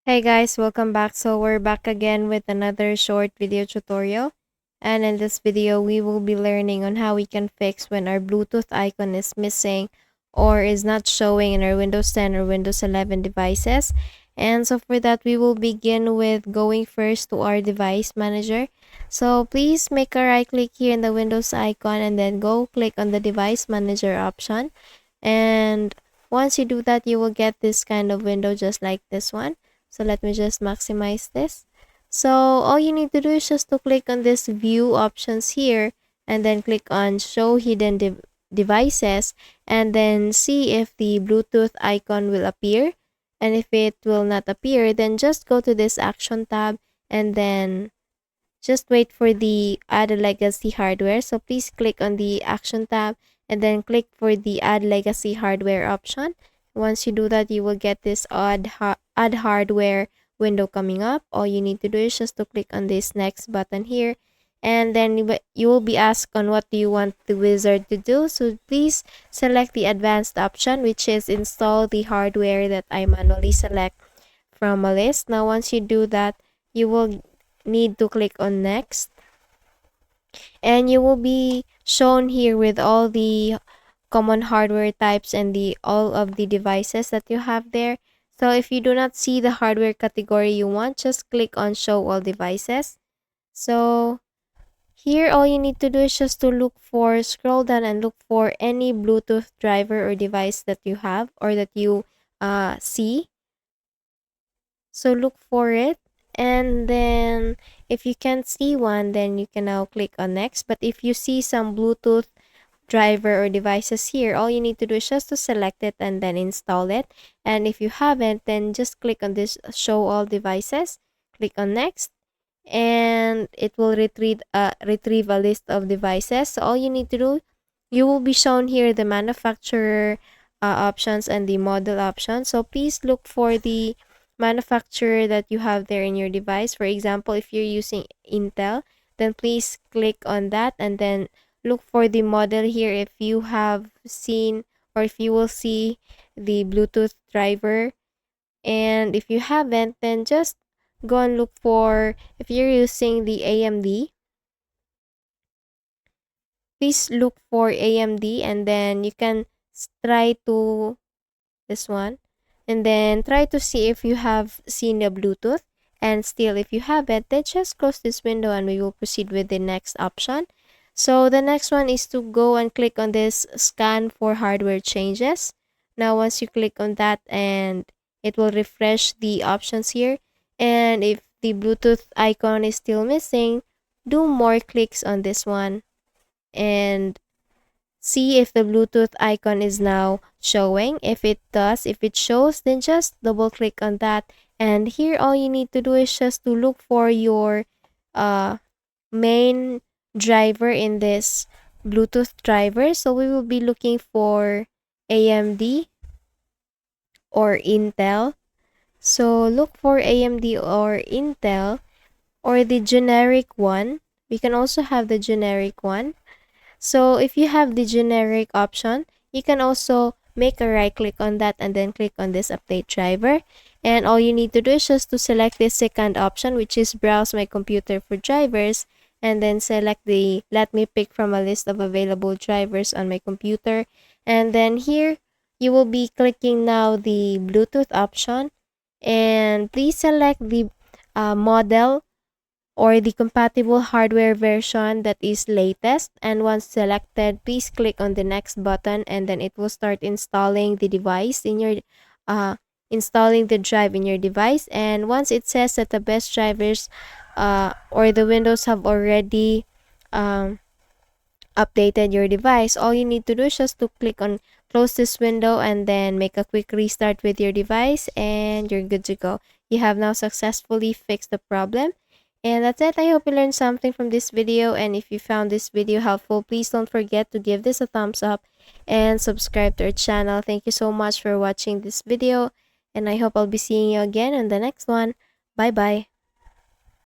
Hey guys, welcome back. So we're back again with another short video tutorial. And in this video, we will be learning on how we can fix when our Bluetooth icon is missing or is not showing in our Windows 10 or Windows 11 devices. And so for that, we will begin with going first to our device manager. So please make a right click here in the Windows icon and then go click on the device manager option. And once you do that, you will get this kind of window just like this one. So let me just maximize this. So all you need to do is just to click on this view options here and then click on show hidden devices and then see if the Bluetooth icon will appear. And if it will not appear, then just go to this action tab and then just wait for the add a legacy hardware. So please click on the action tab and then click for the add legacy hardware option. Once you do that, you will get this add hardware window coming up. All you need to do is just to click on this next button here, and then you will be asked on what do you want the wizard to do. So please select the advanced option, which is install the hardware that I manually select from a list. Now once you do that, you will need to click on next, and you will be shown here with all the common hardware types and all of the devices that you have there. So if you do not see the hardware category you want, just click on show all devices. So here all you need to do is just to scroll down and look for any Bluetooth driver or device that you have or that you see. So look for it, and then if you can't see one, then you can now click on next. But if you see some Bluetooth driver or devices here, all you need to do is just to select it and then install it. And if you haven't, then just click on this show all devices, click on next, and it will retrieve a list of devices. So all you need to do, you will be shown here the manufacturer options and the model options. So please look for the manufacturer that you have there in your device. For example, if you're using Intel, then please click on that and then look for the model here if you have seen or if you will see the Bluetooth driver. And if you haven't, then just go and look for, if you're using the AMD, please look for AMD and then you can try to this one and then try to see if you have seen the Bluetooth. And still, if you haven't, then just close this window and we will proceed with the next option. So the next one is to go and click on this scan for hardware changes. Now once you click on that, and it will refresh the options here, and if the Bluetooth icon is still missing, do more clicks on this one and see if the Bluetooth icon is now showing. If it does, if it shows, then just double click on that. And here all you need to do is just to look for your main driver in this Bluetooth driver. So we will be looking for AMD or Intel. So look for AMD or Intel or the generic one. We can also have the generic one. So if you have the generic option, you can also make a right click on that and then click on this update driver. And all you need to do is just to select this second option, which is browse my computer for drivers, and then select the let me pick from a list of available drivers on my computer. And then here you will be clicking now the Bluetooth option, and please select the model or the compatible hardware version that is latest. And once selected, please click on the next button and then it will start installing the device in your installing the drive in your device. And once it says that the best drivers or the Windows have already updated your device, all you need to do is just to click on close this window and then make a quick restart with your device and you're good to go. You have now successfully fixed the problem. And that's it. I hope you learned something from this video, and if you found this video helpful, please don't forget to give this a thumbs up and subscribe to our channel. Thank you so much for watching this video, and I hope I'll be seeing you again on the next one. Bye bye.